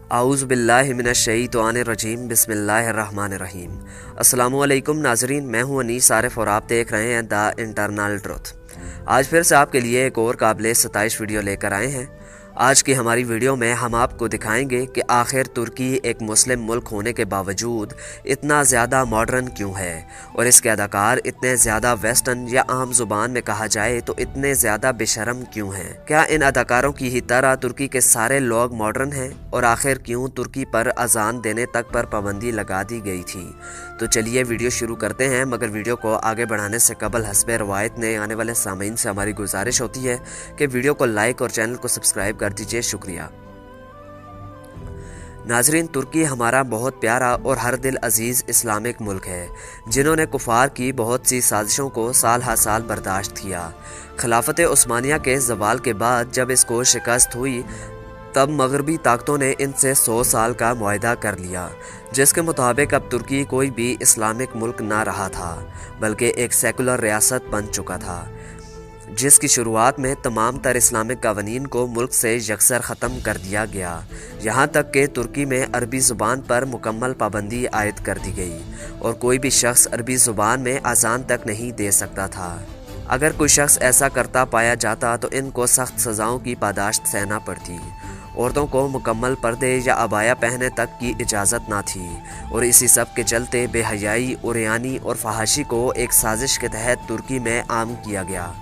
आऊज़ु बिल्लाहि मिनश्शैतानिर्रजीम बिस्मिल्लाहिर्रहमानिर्रहीम। अस्सलामु अलैकुम नाज़रीन, मैं हूं अनीस आरिफ और आप देख रहे हैं द इंटरनल ट्रुथ। आज फिर से आपके लिए एक और काबिल सताइश वीडियो लेकर आए हैं। आज की हमारी वीडियो में हम आपको दिखाएंगे कि आखिर तुर्की एक मुस्लिम मुल्क होने के बावजूद इतना ज़्यादा मॉडर्न क्यों है और इसके अदाकार इतने ज़्यादा वेस्टर्न या आम ज़ुबान में कहा जाए तो इतने ज़्यादा बेशर्म क्यों हैं। क्या इन अदाकारों की ही तरह तुर्की के सारे लोग मॉडर्न हैं और आखिर क्यों तुर्की पर अजान देने तक पर पाबंदी लगा दी गई थी। तो चलिए वीडियो शुरू करते हैं, मगर वीडियो को आगे बढ़ाने से कबल हस्बे रवायत ने आने वाले सामीन से हमारी गुजारिश होती है कि वीडियो को लाइक और चैनल को सब्सक्राइब कर दीजिए। शुक्रिया। नाजरीन, तुर्की हमारा बहुत प्यारा और हर दिल अजीज़ इस्लामिक मुल्क है, जिन्होंने कुफार की बहुत सी साजिशों को साल हर साल बर्दाश्त किया। खिलाफत उस्मानिया के ज़वाल के बाद जब इसको शिकस्त हुई तब मगरबी ताकतों ने इनसे 100 साल का मुआहदा कर लिया, जिसके मुताबिक अब तुर्की कोई भी इस्लामिक मुल्क ना रहा था बल्कि एक सेकुलर रियासत बन चुका था, जिसकी शुरुआत में तमाम तर इस्लामिक कवानीन को मुल्क से यकसर ख़त्म कर दिया गया। यहाँ तक कि तुर्की में अरबी ज़ुबान पर मुकम्मल पाबंदी आयद कर दी गई और कोई भी शख्स अरबी ज़ुबान में अजान तक नहीं दे सकता था। अगर कोई शख्स ऐसा करता पाया जाता तो इनको सख्त सज़ाओं की पादाश्त सहना पड़ती। औरतों को मुकम्मल पर्दे या अबाया पहनने तक की इजाज़त ना थी और इसी सब के चलते बेहयाई, उरियानी और फहाशी को एक साजिश के तहत तुर्की में आम किया गया।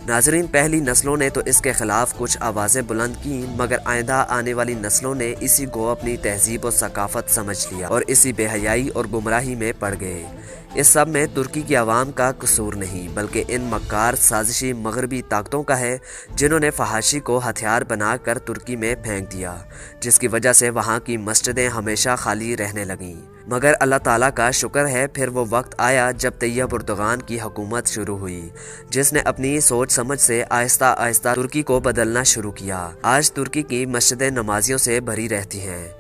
नाजरीन, पहली नस्लों ने तो इसके ख़िलाफ़ कुछ आवाज़ें बुलंद की, मगर आइंदा आने वाली नस्लों ने इसी को अपनी तहजीब और सकाफ़त समझ लिया और इसी बेहयाई और गुमराही में पड़ गए। इस सब में तुर्की की आवाम का कसूर नहीं बल्कि इन मक्कार साजिशी मगरबी ताकतों का है, जिन्होंने फहाशी को हथियार बनाकर तुर्की में फेंक दिया, जिसकी वजह से वहाँ की मस्जिदें हमेशा खाली रहने लगीं। मगर अल्लाह ताला का शुक्र है, फिर वो वक्त आया जब तैयब उर्दुगान की हुकूमत शुरू हुई, जिसने अपनी सोच समझ से आहिस्ता आहिस्ता तुर्की को बदलना शुरू किया। आज तुर्की की मस्जिदें नमाजियों से भरी रहती हैं।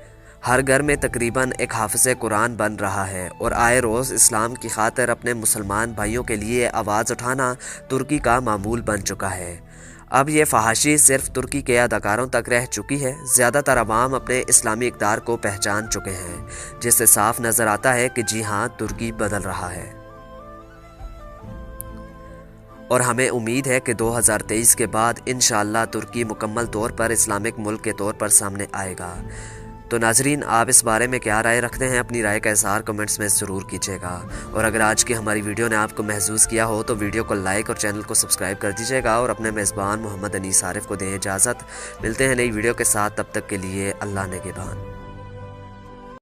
हर घर में तकरीबन एक हाफिज़ कुरान बन रहा है और आए रोज़ इस्लाम की खातिर अपने मुसलमान भाइयों के लिए आवाज़ उठाना तुर्की का मामूल बन चुका है। अब ये फहाशी सिर्फ तुर्की के अदाकारों तक रह चुकी है। ज़्यादातर अवाम अपने इस्लामी इक़्तिदार को पहचान चुके हैं, जिससे साफ नज़र आता है कि जी हाँ, तुर्की बदल रहा है। और हमें उम्मीद है कि 2023 के बाद इंशाअल्लाह तुर्की मुकम्मल तौर पर इस्लामिक मुल्क के तौर पर सामने आएगा। तो नाजरीन, आप इस बारे में क्या राय रखते हैं? अपनी राय का इज़हार कमेंट्स में ज़रूर कीजिएगा। और अगर आज की हमारी वीडियो ने आपको महसूस किया हो तो वीडियो को लाइक और चैनल को सब्सक्राइब कर दीजिएगा और अपने मेज़बान मोहम्मद अनीस आरिफ को दें इजाज़त। मिलते हैं नई वीडियो के साथ, तब तक के लिए अल्लाह नेगेबान।